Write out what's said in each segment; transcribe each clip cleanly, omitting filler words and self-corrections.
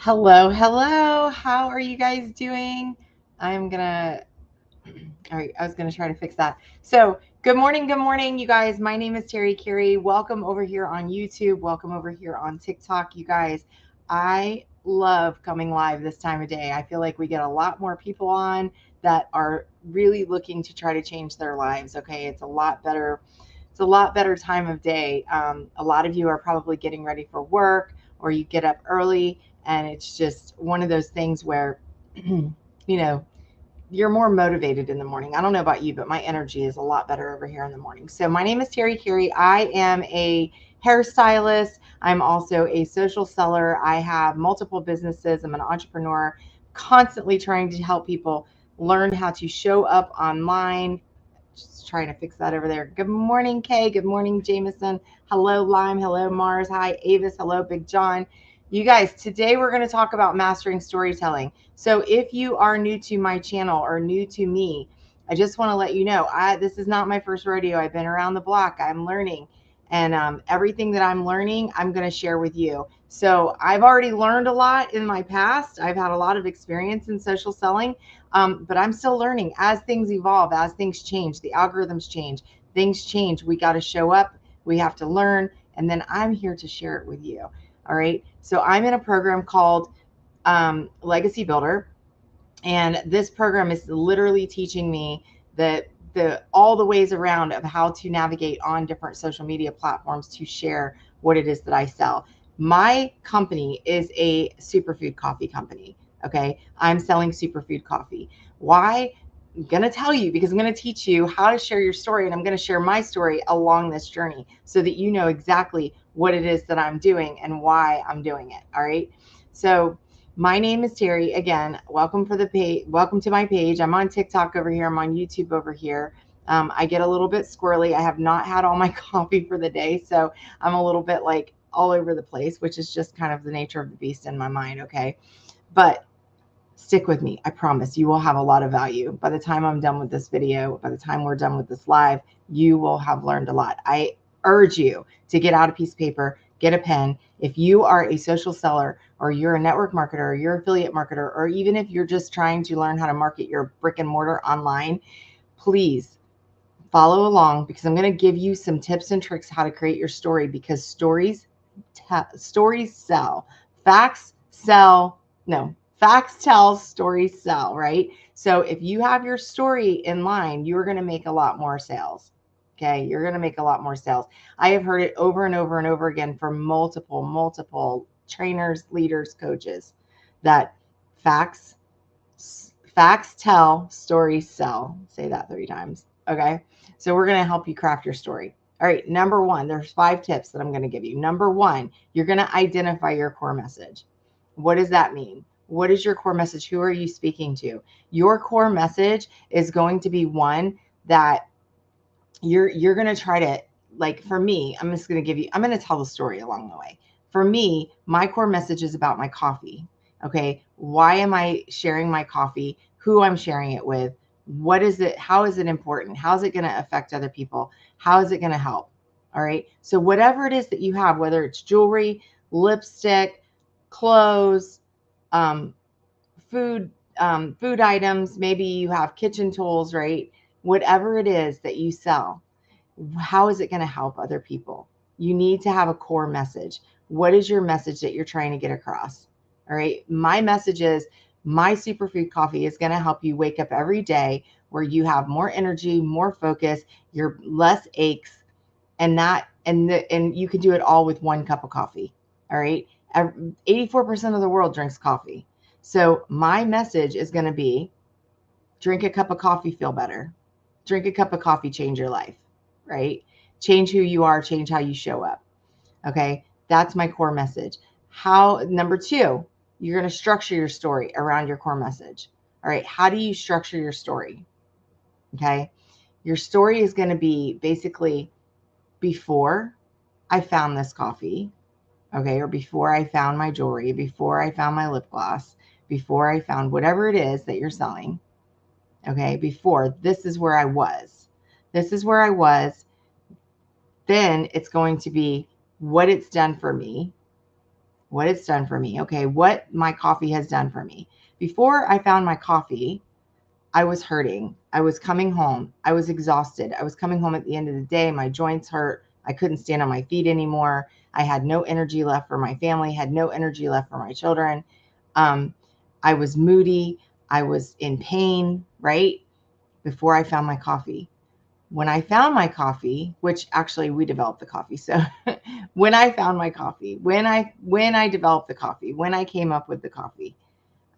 Hello, hello. How are you guys doing? I'm gonna, all right, I was gonna try to fix that. So, good morning, you guys. My name is Terry Carey. Welcome over here on YouTube. Welcome over here on TikTok, you guys. I love coming live this time of day. I feel like we get a lot more people on that are really looking to try to change their lives. Okay, it's a lot better. It's a lot better time of day. A lot of you are probably getting ready for work or you get up early, and it's just one of those things where, you know, you're more motivated in the morning. I don't know about you, but my energy is a lot better over here in the morning. So my name is Terry Carey. I am a hairstylist. I'm also a social seller. I have multiple businesses. I'm an entrepreneur, constantly trying to help people learn how to show up online. Just trying to fix that over there. Good morning, Kay. Good morning, Jameson. Hello, Lime. Hello, Mars. Hi, Avis. Hello, Big John. You guys, today we're going to talk about mastering storytelling. So if you are new to my channel or new to me, I just want to let you know, this is not my first rodeo. I've been around the block. I'm learning. And everything that I'm learning, I'm going to share with you. So I've already learned a lot in my past. I've had a lot of experience in social selling, but I'm still learning as things evolve, as things change, the algorithms change, things change. We got to show up, we have to learn, and then I'm here to share it with you. All right. So I'm in a program called Legacy Builder. And this program is literally teaching me the all the ways around of how to navigate on different social media platforms to share what it is that I sell. My company is a superfood coffee company. Okay. I'm selling superfood coffee. Why? I'm going to tell you because I'm going to teach you how to share your story, and I'm going to share my story along this journey so that you know exactly what it is that I'm doing and why I'm doing it. All right. So my name is Terry. Again, welcome for the page. Welcome to my page. I'm on TikTok over here. I'm on YouTube over here. I get a little bit squirrely. I have not had all my coffee for the day, so I'm a little bit like all over the place, which is just kind of the nature of the beast in my mind. Okay, but stick with me. I promise you will have a lot of value. By the time I'm done with this video, by the time we're done with this live, you will have learned a lot. I urge you to get out a piece of paper, get a pen. If you are a social seller or you're a network marketer or you're an affiliate marketer, or even if you're just trying to learn how to market your brick and mortar online, please follow along because I'm going to give you some tips and tricks how to create your story, because stories sell. Facts sell. No, facts tell, stories sell, right? So if you have your story in line, you're going to make a lot more sales. Okay, you're going to make a lot more sales. I have heard it over and over and over again from multiple trainers, leaders, coaches that facts facts tell, stories sell. Say that 3 times. Okay. So we're going to help you craft your story. All right. Number one, there's 5 tips that I'm going to give you. Number one, you're going to identify your core message. What does that mean? What is your core message? Who are you speaking to? Your core message is going to be one that you're going to try to, like, for me, I'm going to tell the story along the way. For me, my core message is about my coffee. Okay. Why am I sharing my coffee? Who I'm sharing it with? What is it? How is it important? How is it going to affect other people? How is it going to help? All right. So whatever it is that you have, whether it's jewelry, lipstick, clothes, um, food, food items, maybe you have kitchen tools, right? Whatever it is that you sell, how is it going to help other people? You need to have a core message. What is your message that you're trying to get across? All right. My message is my superfood coffee is going to help you wake up every day where you have more energy, more focus, you're less aches, and you can do it all with 1 cup of coffee. All right. 84% of the world drinks coffee. So my message is going to be drink a cup of coffee, feel better. Drink a cup of coffee, change your life, right? Change who you are, change how you show up. Okay. That's my core message. Number 2, you're going to structure your story around your core message. All right. How do you structure your story? Okay. Your story is going to be basically before I found this coffee, okay, or before I found my jewelry, before I found my lip gloss, before I found whatever it is that you're selling. Okay, before, this is where I was. This is where I was. Then it's going to be what it's done for me, what it's done for me. Okay, what my coffee has done for me. Before I found my coffee, I was hurting. I was coming home. I was exhausted. I was coming home at the end of the day. My joints hurt. I couldn't stand on my feet anymore. I had no energy left for my family, had no energy left for my children. I was moody. I was in pain, right? Before I found my coffee. When I found my coffee, which actually we developed the coffee. So when I found my coffee, when I developed the coffee, when I came up with the coffee,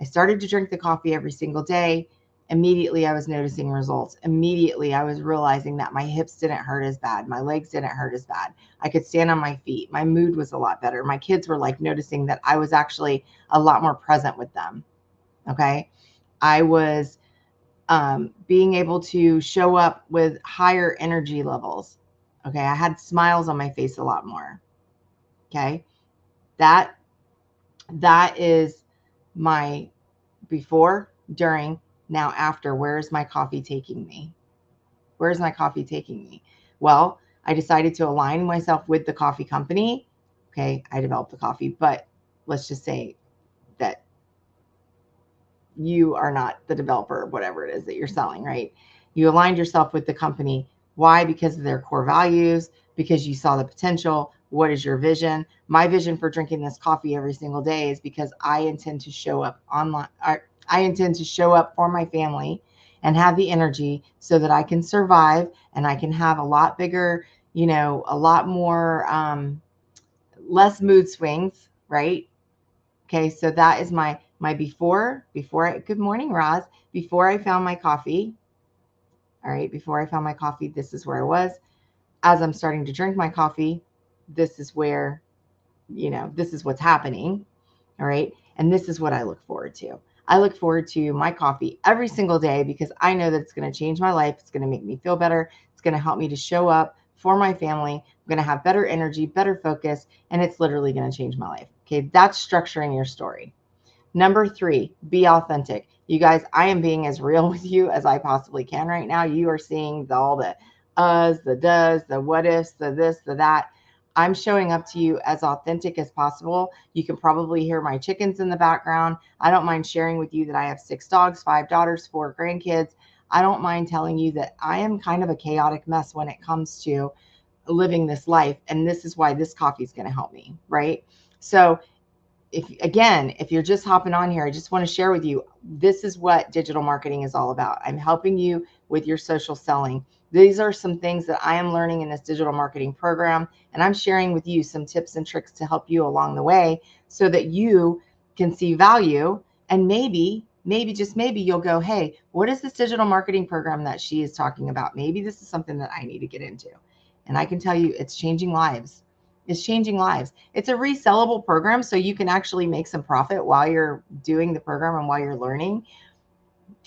I started to drink the coffee every single day. Immediately, I was noticing results. Immediately, I was realizing that my hips didn't hurt as bad. My legs didn't hurt as bad. I could stand on my feet. My mood was a lot better. My kids were like noticing that I was actually a lot more present with them. Okay. I was being able to show up with higher energy levels. Okay. I had smiles on my face a lot more. Okay. That is my before, during, now after. Where's my coffee taking me? Where's my coffee taking me? Well, I decided to align myself with the coffee company. Okay, I developed the coffee, but let's just say that you are not the developer, whatever it is that you're selling, right? You aligned yourself with the company. Why? Because of their core values, because you saw the potential. What is your vision? My vision for drinking this coffee every single day is because I intend to show up online. I intend to show up for my family and have the energy so that I can survive and I can have a lot bigger, a lot more, less mood swings, right? Okay, so that is my good morning, Roz. Before I found my coffee, all right, before I found my coffee, this is where I was. As I'm starting to drink my coffee, this is where, this is what's happening. All right, and this is what I look forward to. I look forward to my coffee every single day because I know that it's going to change my life. It's going to make me feel better. It's going to help me to show up for my family. I'm going to have better energy, better focus, and it's literally going to change my life. Okay, that's structuring your story. Number 3, be authentic. You guys, I am being as real with you as I possibly can right now. You are seeing all the uhs, the does, the what ifs, the this, the that. I'm showing up to you as authentic as possible. You can probably hear my chickens in the background. I don't mind sharing with you that I have 6 dogs, 5 daughters, 4 grandkids. I don't mind telling you that I am kind of a chaotic mess when it comes to living this life. And this is why this coffee is going to help me, right? So if you're just hopping on here, I just want to share with you, this is what digital marketing is all about. I'm helping you with your social selling. These are some things that I am learning in this digital marketing program, and I'm sharing with you some tips and tricks to help you along the way so that you can see value. And maybe just maybe you'll go, hey, what is this digital marketing program that she is talking about? Maybe this is something that I need to get into. And I can tell you it's changing lives. It's changing lives. It's a resellable program, so you can actually make some profit while you're doing the program and while you're learning.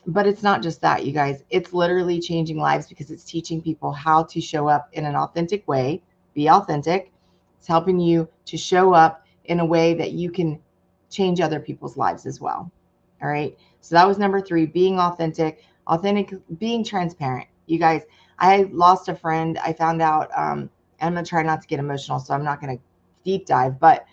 But it's not just that, you guys. It's literally changing lives because it's teaching people how to show up in an authentic way. Be authentic. It's helping you to show up in a way that you can change other people's lives as well. All right. So that was number 3, being authentic, being transparent. You guys, I lost a friend. I found out, I'm going to try not to get emotional, so I'm not going to deep dive. But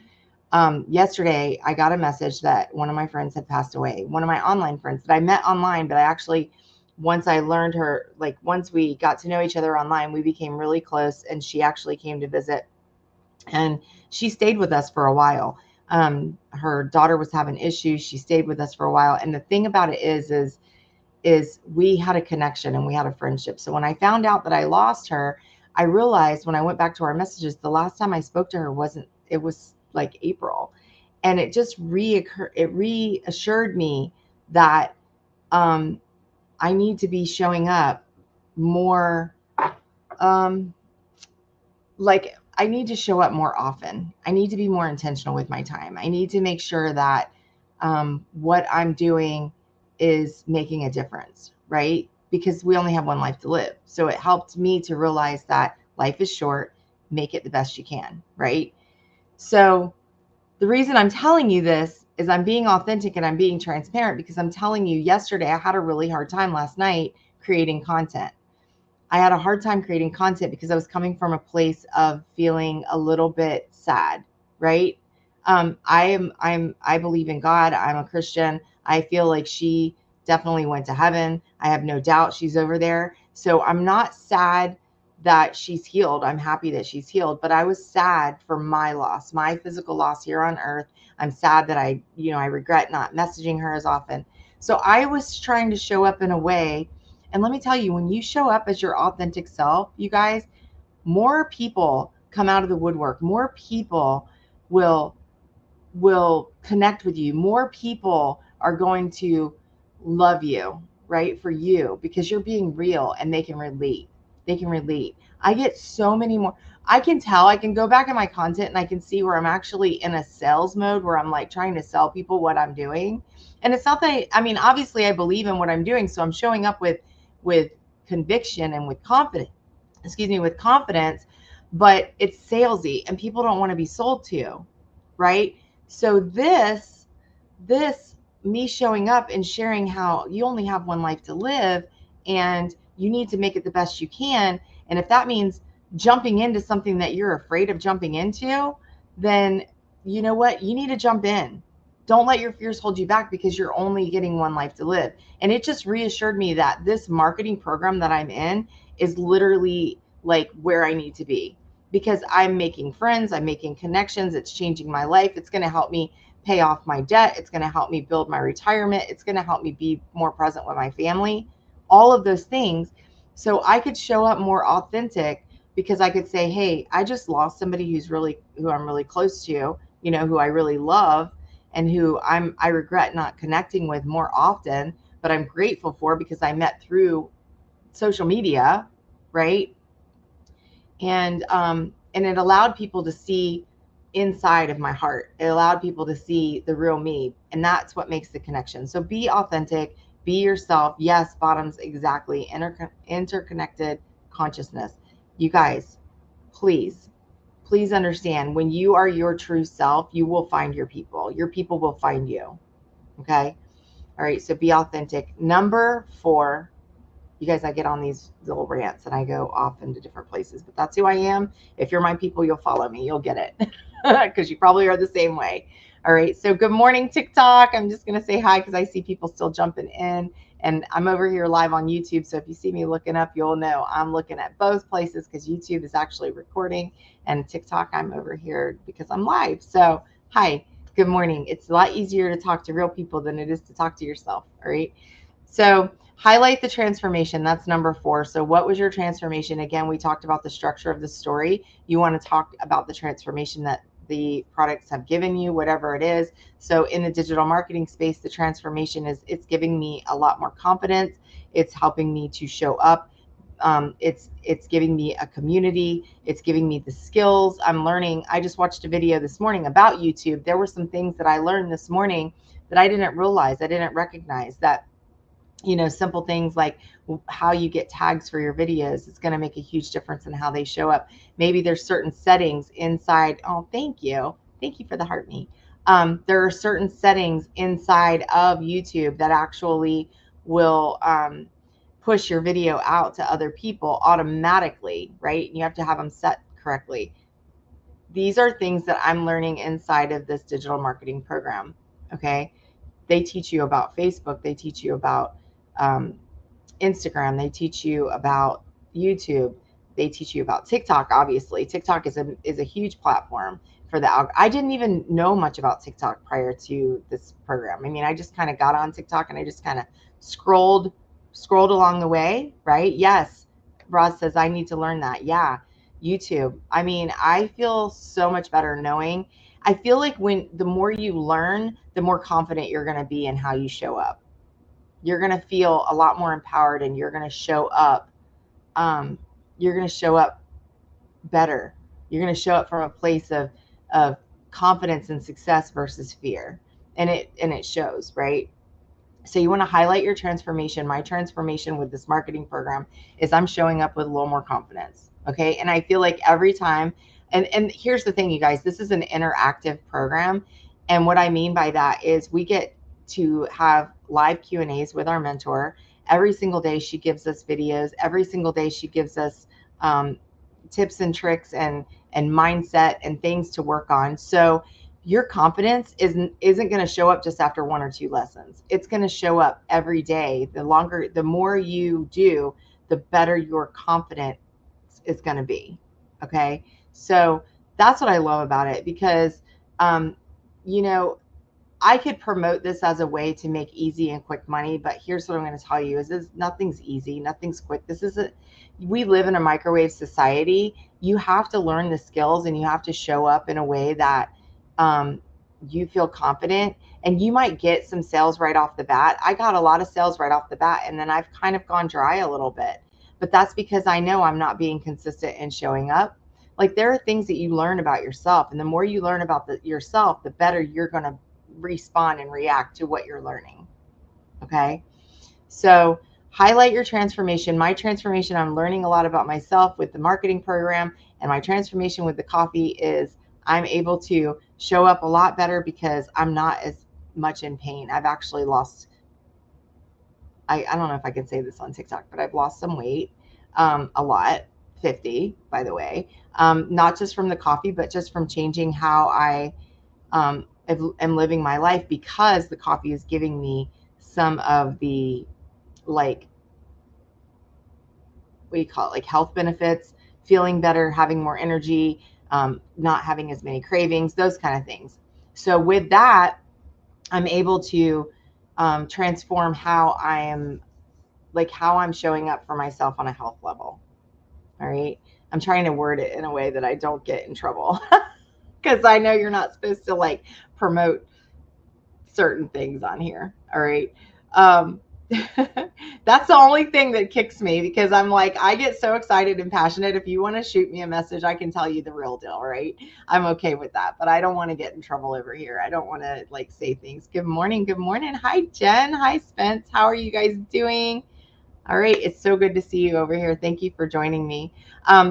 yesterday, I got a message that one of my friends had passed away. One of my online friends that I met online, but I actually, once I learned her, like once we got to know each other online, we became really close. And she actually came to visit, and she stayed with us for a while. Her daughter was having issues. She stayed with us for a while. And the thing about it is we had a connection and we had a friendship. So when I found out that I lost her, I realized when I went back to our messages, the last time I spoke to her it was like April. And it just reassured me that I need to be showing up more, like I need to show up more often. I need to be more intentional with my time. I need to make sure that what I'm doing is making a difference, right? Because we only have one life to live. So it helped me to realize that life is short, make it the best you can, right? So the reason I'm telling you this is I'm being authentic and I'm being transparent because I'm telling you, yesterday I had a really hard time last night creating content. I had a hard time creating content because I was coming from a place of feeling a little bit sad, right? I believe in God. I'm a Christian. I feel like she definitely went to heaven. I have no doubt she's over there. So I'm not sad that she's healed. I'm happy that she's healed, but I was sad for my loss, my physical loss here on earth. I'm sad that I regret not messaging her as often. So I was trying to show up in a way. And let me tell you, when you show up as your authentic self, you guys, more people come out of the woodwork. More people will connect with you. More people are going to love you, right? For you, because you're being real and they can relate. They can relate. I get so many more. I can tell, I can go back in my content and I can see where I'm actually in a sales mode where I'm like trying to sell people what I'm doing. And it's not that I mean, obviously I believe in what I'm doing. So I'm showing up with conviction and with confidence, with confidence, but it's salesy and people don't want to be sold to, right? So this me showing up and sharing how you only have one life to live and you need to make it the best you can. And if that means jumping into something that you're afraid of jumping into, then you know what? You need to jump in. Don't let your fears hold you back because you're only getting one life to live. And it just reassured me that this marketing program that I'm in is literally like where I need to be because I'm making friends, I'm making connections, it's changing my life. It's going to help me pay off my debt. It's going to help me build my retirement. It's going to help me be more present with my family, all of those things. So I could show up more authentic because I could say, hey, I just lost somebody who I'm really close to, who I really love and who I regret not connecting with more often, but I'm grateful for because I met through social media, right? And it allowed people to see inside of my heart. It allowed people to see the real me, and that's what makes the connection. So be authentic, be yourself. Yes, bottoms, exactly. Interconnected consciousness. You guys, please understand, when you are your true self, you will find your people. Your people will find you. Okay. All right. So be authentic. Number 4. You guys, I get on these little rants and I go off into different places, but that's who I am. If you're my people, you'll follow me. You'll get it because you probably are the same way. All right. So good morning, TikTok. I'm just going to say hi because I see people still jumping in, and I'm over here live on YouTube. So if you see me looking up, you'll know I'm looking at both places because YouTube is actually recording, and TikTok, I'm over here because I'm live. So hi, good morning. It's a lot easier to talk to real people than it is to talk to yourself. All right. So highlight the transformation. That's number 4. So what was your transformation? Again, we talked about the structure of the story. You want to talk about the transformation that the products have given you, whatever it is. So in the digital marketing space, the transformation is it's giving me a lot more confidence. It's helping me to show up. It's giving me a community. It's giving me the skills I'm learning. I just watched a video this morning about YouTube. There were some things that I learned this morning that I didn't realize, I didn't recognize, that simple things like how you get tags for your videos. It's going to make a huge difference in how they show up. Maybe there's certain settings inside. Oh, thank you. Thank you for the heart me. There are certain settings inside of YouTube that actually will push your video out to other people automatically, right? You have to have them set correctly. These are things that I'm learning inside of this digital marketing program. Okay. They teach you about Facebook. They teach you about Instagram. They teach you about YouTube. They teach you about TikTok. Obviously, TikTok is a huge platform for the I didn't even know much about TikTok prior to this program. I mean, I just kind of got on TikTok and I just kind of scrolled along the way, right? Yes. Roz says I need to learn that. Yeah. YouTube. I mean, I feel so much better knowing. I feel like the more you learn, the more confident you're going to be in how you show up. You're going to feel a lot more empowered, and you're going to show up. You're going to show up better. You're going to show up from a place of confidence and success versus fear. And it shows, right? So you want to highlight your transformation. My transformation with this marketing program is I'm showing up with a little more confidence. Okay. And I feel like every time, and here's the thing, you guys, this is an interactive program. And what I mean by that is we get to have live Q&As with our mentor. Every single day she gives us videos. Every single day she gives us tips and tricks and mindset and things to work on. So your confidence isn't going to show up just after 1 or 2 lessons. It's going to show up every day. The more you do, the better your confidence is going to be. Okay. So that's what I love about it, because, you know, I could promote this as a way to make easy and quick money, but here's what I'm going to tell you: is nothing's easy, nothing's quick. We live in a microwave society. You have to learn the skills, and you have to show up in a way that um, you feel confident, and you might get some sales right off the bat. I got a lot of sales right off the bat, and then I've kind of gone dry a little bit, but that's because I know I'm not being consistent in showing up. Like, there are things that you learn about yourself, and the more you learn about yourself, the better you're going to respond and react to what you're learning. Okay. So highlight your transformation. My transformation, I'm learning a lot about myself with the marketing program, and my transformation with the coffee is I'm able to show up a lot better because I'm not as much in pain. I've actually lost, I don't know if I can say this on TikTok, but I've lost some weight, a lot, 50, by the way, not just from the coffee, but just from changing how I am living my life, because the coffee is giving me some of the, like, what do you call it, like health benefits, feeling better, having more energy, not having as many cravings, those kind of things. So with that, I'm able to transform how I'm showing up for myself on a health level. All right. I'm trying to word it in a way that I don't get in trouble, because I know you're not supposed to like promote certain things on here. All right. Um, that's the only thing that kicks me, because I'm like, I get so excited and passionate. If you want to shoot me a message, I can tell you the real deal, right? I'm okay with that, but I don't want to get in trouble over here. I don't want to like say things. Good morning. Good morning. Hi, Jen. Hi, Spence. How are you guys doing? All right. It's so good to see you over here. Thank you for joining me.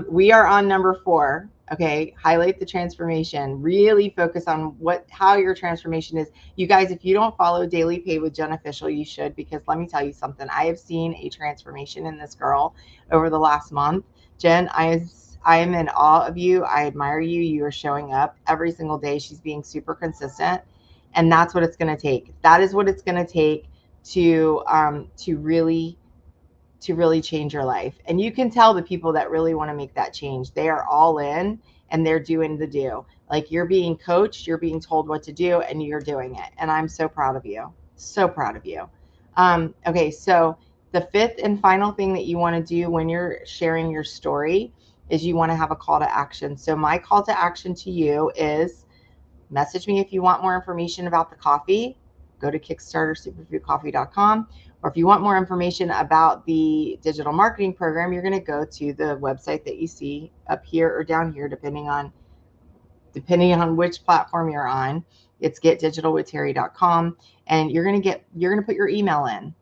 We are on number 4. Okay. Highlight the transformation. Really focus on how your transformation is. You guys, if you don't follow Daily Pay with Jen Official, you should, because let me tell you something. I have seen a transformation in this girl over the last month. Jen, I am in awe of you. I admire you. You are showing up every single day. She's being super consistent. And that's what it's going to take. That is what it's going to take to really change your life. And you can tell the people that really want to make that change, they are all in and they're doing the do. Like, you're being coached, you're being told what to do, and you're doing it. And I'm so proud of you. So proud of you. Okay, so the 5th and final thing that you want to do when you're sharing your story is you want to have a call to action. So my call to action to you is message me if you want more information about the coffee. Go to kickstartersuperfoodcoffee.com. Or if you want more information about the digital marketing program, you're going to go to the website that you see up here or down here, depending on which platform you're on. It's getdigitalwithterry.com, and you're going to put your email in.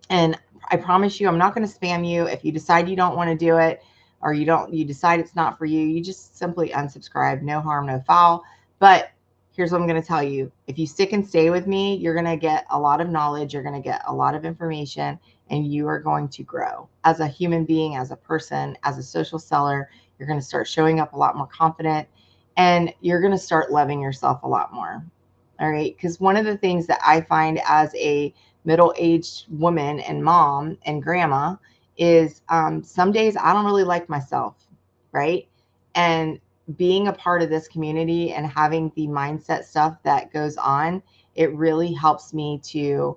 And I promise you, I'm not going to spam you. If you decide you don't want to do it, or you decide it's not for you, you just simply unsubscribe. No harm, no foul. But here's what I'm going to tell you. If you stick and stay with me, you're going to get a lot of knowledge. You're going to get a lot of information, and you are going to grow as a human being, as a person, as a social seller. You're going to start showing up a lot more confident, and you're going to start loving yourself a lot more. All right. Because one of the things that I find as a middle-aged woman and mom and grandma is some days I don't really like myself. Right. And being a part of this community and having the mindset stuff that goes on, it really helps me to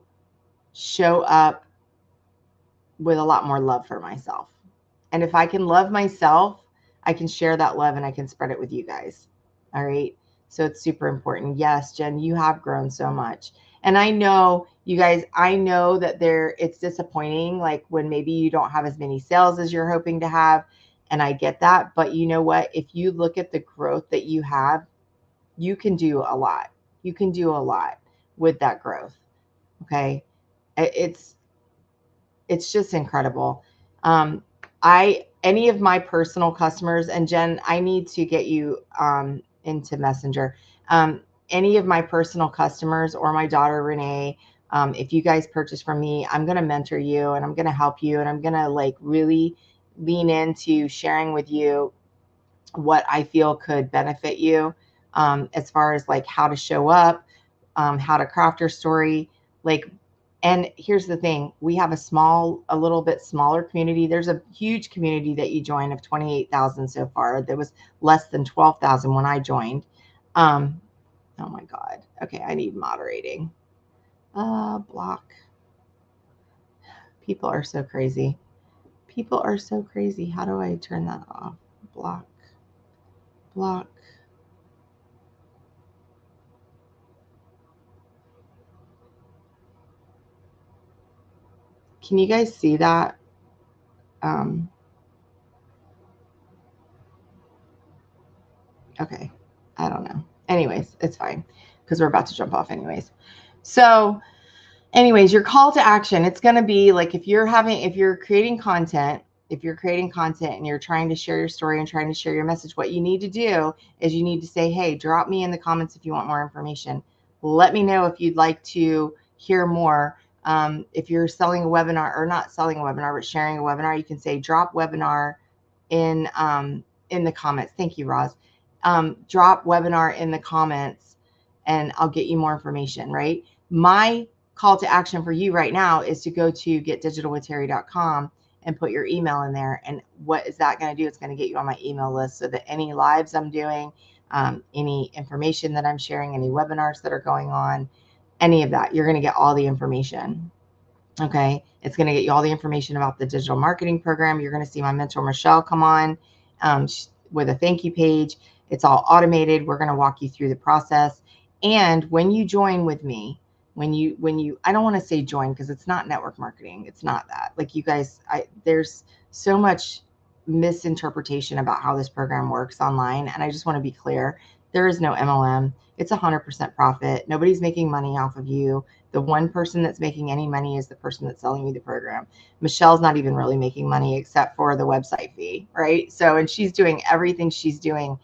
show up with a lot more love for myself. And if I can love myself, I can share that love and I can spread it with you guys. All right. So it's super important. Yes, Jen, you have grown so much. And I know, you guys, I know that it's disappointing, like when maybe you don't have as many sales as you're hoping to have. And I get that. But you know what? If you look at the growth that you have, you can do a lot. You can do a lot with that growth. Okay. It's just incredible. Any of my personal customers, and Jen, I need to get you into Messenger. Any of my personal customers or my daughter Renee, if you guys purchase from me, I'm going to mentor you and I'm going to help you, and I'm going to like really lean into sharing with you what I feel could benefit you. as far as like how to show up, how to craft your story. Like, and here's the thing, we have a little bit smaller community. There's a huge community that you joined of 28,000 so far. There was less than 12,000 when I joined. Oh my God. Okay, I need moderating. Block. People are so crazy. People are so crazy. How do I turn that off? Block. Block. Can you guys see that? Okay. I don't know. Anyways, it's fine because we're about to jump off anyways. So anyways, your call to action, it's going to be like if you're creating content and you're trying to share your story and trying to share your message, what you need to do is you need to say, hey, drop me in the comments if you want more information. Let me know if you'd like to hear more. If you're selling a webinar, or not selling a webinar, but sharing a webinar, you can say drop webinar in the comments. Thank you, Roz. Drop webinar in the comments and I'll get you more information, right? My call to action for you right now is to go to getdigitalwithterry.com and put your email in there. And what is that going to do? It's going to get you on my email list so that any lives I'm doing, any information that I'm sharing, any webinars that are going on, any of that, you're going to get all the information. Okay. It's going to get you all the information about the digital marketing program. You're going to see my mentor, Michelle, come on with a thank you page. It's all automated. We're going to walk you through the process. And when you join with me, when you, I don't want to say join because it's not network marketing. It's not that. Like you guys, there's so much misinterpretation about how this program works online. And I just want to be clear. There is no MLM. It's 100% profit. Nobody's making money off of you. The one person that's making any money is the person that's selling you the program. Michelle's not even really making money except for the website fee, right? So, and she's doing everything she's doing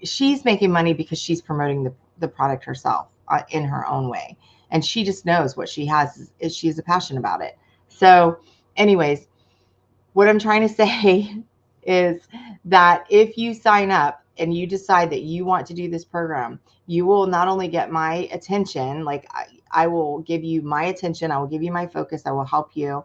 she's making money because she's promoting the product herself in her own way. And she just knows what she has is she's a passion about it. So anyways, what I'm trying to say is that if you sign up and you decide that you want to do this program, you will not only get my attention, like I will give you my attention, I will give you my focus, I will help you,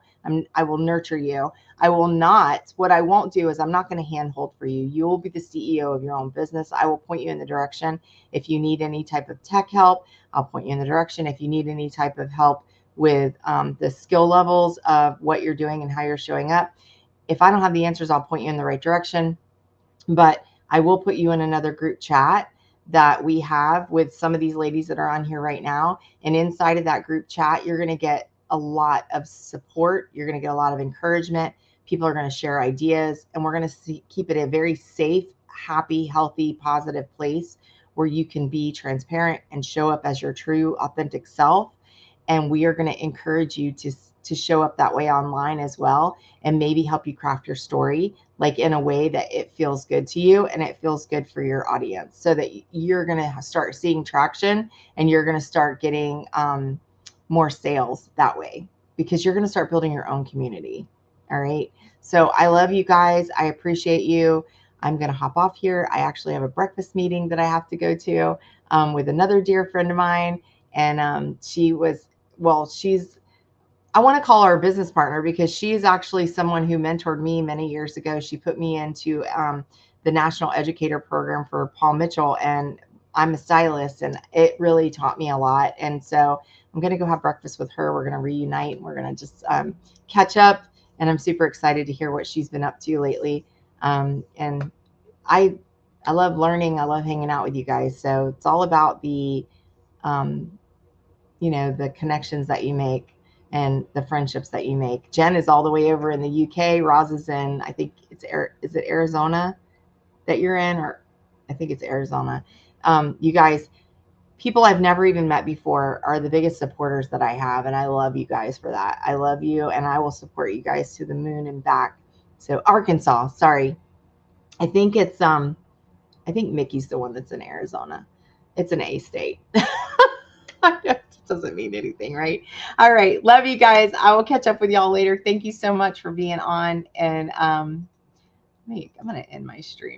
I will nurture you. What I won't do is I'm not going to handhold for you. You will be the CEO of your own business. I will point you in the direction. If you need any type of tech help, I'll point you in the direction. If you need any type of help with the skill levels of what you're doing and how you're showing up, if I don't have the answers, I'll point you in the right direction. But I will put you in another group chat that we have with some of these ladies that are on here right now. And inside of that group chat, you're going to get a lot of support. You're going to get a lot of encouragement. People are going to share ideas, and we're going to keep it a very safe, happy, healthy, positive place where you can be transparent and show up as your true, authentic self. And we are going to encourage you to show up that way online as well, and maybe help you craft your story like in a way that it feels good to you and it feels good for your audience, so that you're going to start seeing traction and you're going to start getting more sales that way, because you're going to start building your own community. All right. So I love you guys. I appreciate you. I'm going to hop off here. I actually have a breakfast meeting that I have to go to with another dear friend of mine. And I want to call her a business partner because she's actually someone who mentored me many years ago. She put me into the National Educator Program for Paul Mitchell, and I'm a stylist, and it really taught me a lot. And so I'm going to go have breakfast with her. We're going to reunite, and we're going to just catch up. And I'm super excited to hear what she's been up to lately. And I love learning. I love hanging out with you guys. So it's all about the the connections that you make and the friendships that you make. Jen is all the way over in the UK. Roz is in, I think is it Arizona that you're in? Or I think it's Arizona. You guys, people I've never even met before are the biggest supporters that I have. And I love you guys for that. I love you, and I will support you guys to the moon and back. So Arkansas, sorry. I think Mickey's the one that's in Arizona. It's an A state. Doesn't mean anything, right? All right. Love you guys. I will catch up with y'all later. Thank you so much for being on. And I'm going to end my stream.